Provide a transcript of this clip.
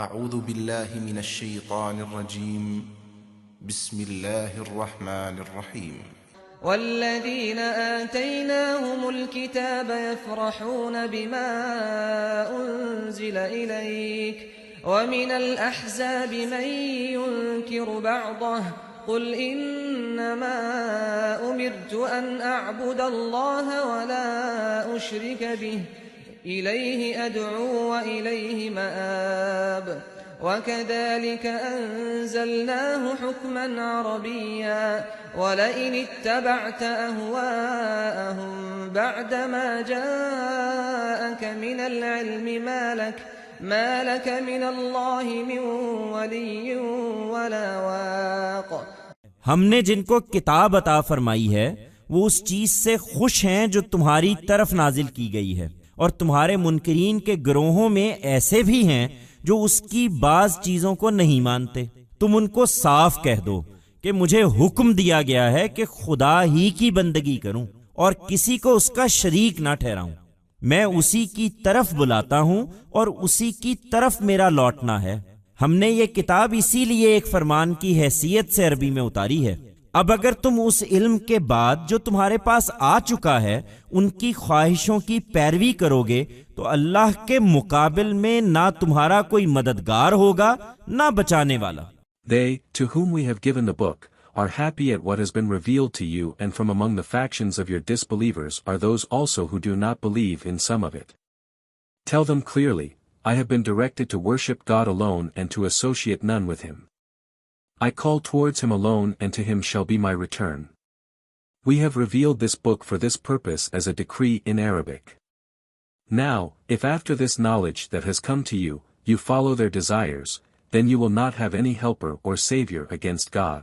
اعوذ باللہ من الشیطان الرجیم بسم اللہ الرحمن الرحیم والذين آتيناهم الكتاب يفرحون بما أنزل إليك ومن الأحزاب من ينكر بعضه قل إنما أمرت أن أعبد الله ولا أشرك به إليه أدعو وإليه مآب وكذلك أنزلناه حكما عربيا ولئن اتبعت أهواءهم بعدما جاءك من العلم ما لك من الله من ولي ولا واق. ہم نے جن کو کتاب عطا فرمائی ہے وہ اس چیز سے خوش ہیں جو تمہاری طرف نازل کی گئی ہے، اور تمہارے منکرین کے گروہوں میں ایسے بھی ہیں جو اس کی بعض چیزوں کو نہیں مانتے. تم ان کو صاف کہہ دو کہ مجھے حکم دیا گیا ہے کہ خدا ہی کی بندگی کروں اور کسی کو اس کا شریک نہ ٹھہراؤں. میں اسی کی طرف بلاتا ہوں اور اسی کی طرف میرا لوٹنا ہے. ہم نے یہ کتاب اسی لیے ایک فرمان کی حیثیت سے عربی میں اتاری ہے. اب اگر تم اس علم کے بعد جو تمہارے پاس آ چکا ہے ان کی خواہشوں کی پیروی کرو گے تو اللہ کے مقابل میں نہ تمہارا کوئی مددگار ہوگا نہ بچانے والا. They, to whom we have given the book, are happy at what has been revealed to you, and from among the factions of your disbelievers are those also who do not believe in some of it. Tell them clearly, I have been directed to worship God alone and to associate none with him. I call towards him alone, and to him shall be my return. We have revealed this book for this purpose as a decree in Arabic. Now, if after this knowledge that has come to you, you follow their desires, then you will not have any helper or savior against God.